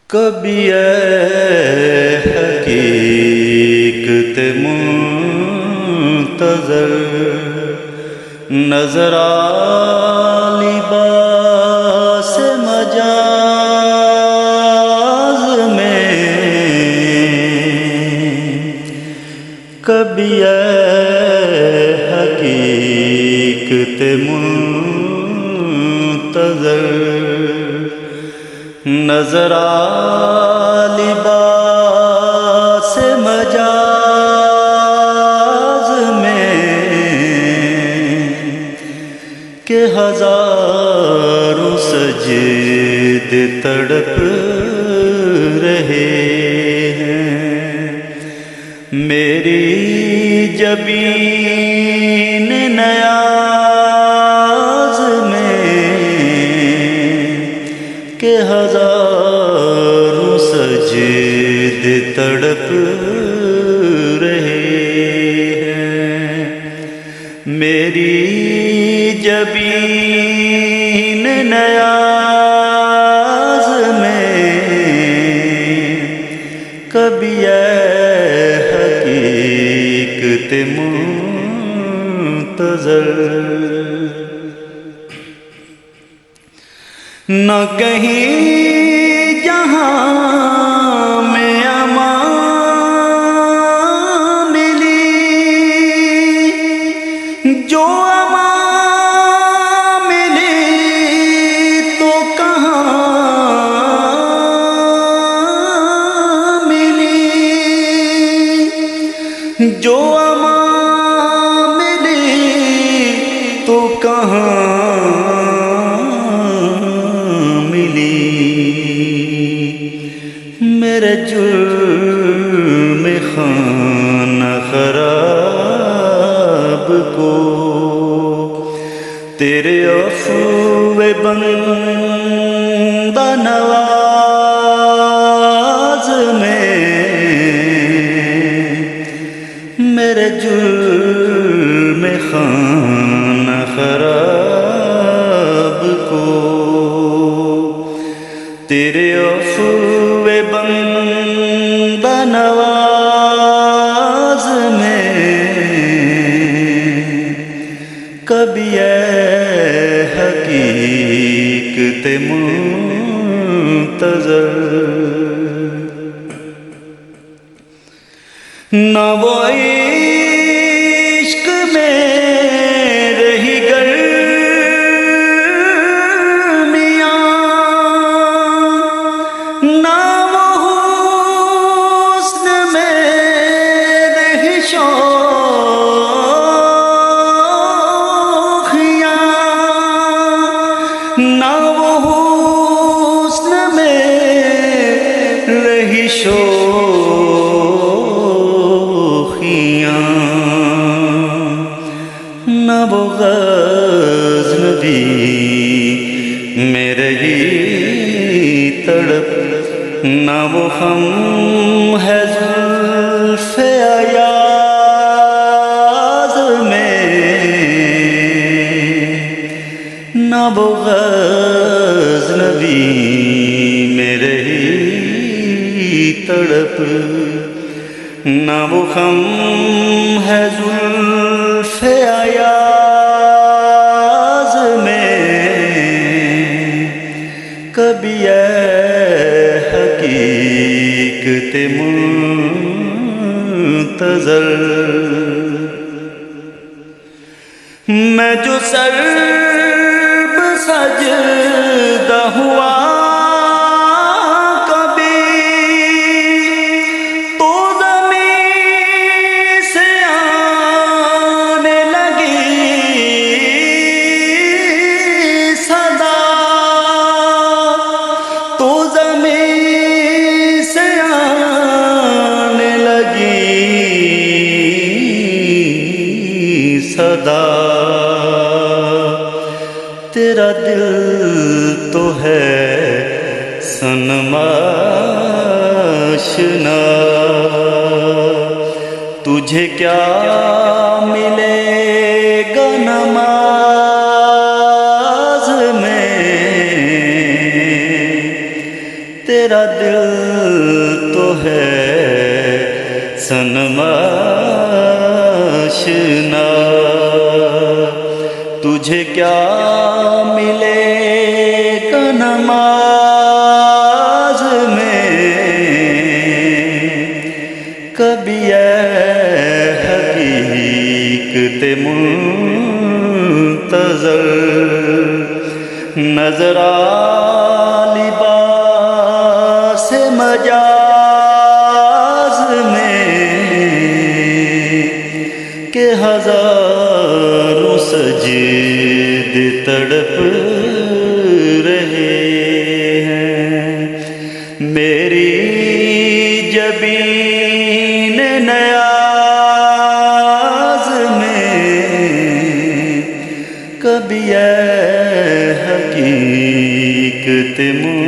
کبھی اے حقیقت منتظر نظر آ لباس مجاز میں، کبھی اے حقیقت منتظر نظر آ لباس مجاز میں کہ ہزاروں سجد تڑپ رہے ہیں میری جبین نیاز میں، کہ ہزاروں سجد تڑپ رہے ہیں میری جبین نیاز میں، کبھی اے حقیقت منتظر نہ کہیں جہاں میں امان ملی، جو امان ملی تو کہاں ملی، جو امان ملی تو کہاں میرے جرم خانہ خراب کو تیرے عفو بندہ نواز میں، میرے جرم خانہ خراب کو تیرے عفو بندہ نواز میں، کبھی اے حقیقت منتظر نہ وہ عشق میں رہی گرمیاں، نہ وہ حسن میں رہی شوخیاں، نہ وہ حسن میں رہی شوخیاں، نہ وہ غزنوی میں رہی تڑپ، نہ وہ ہم ہے زلف ایاز میں، نہ وہ غزنوی میں رہی تڑپ، نہ وہ ہم ہے زلف ایاز میں، کبھی اے حقیقت منتظر میں جو سرب سجدہ ہوا صدا، تیرا دل تو ہے صنم آشنا، تجھے کیا ملے گا نماز میں، تیرا دل تو ہے صنم آشنا، تجھے کیا ملے گا نماز میں، کبھی اے حقیقت منتظر نظر آ لباس مجاز میں، کہ ہزاروں سجدے تڑپ رہے ہیں، میری جبین نیاز میں، کبھی اے حقیقت منتظر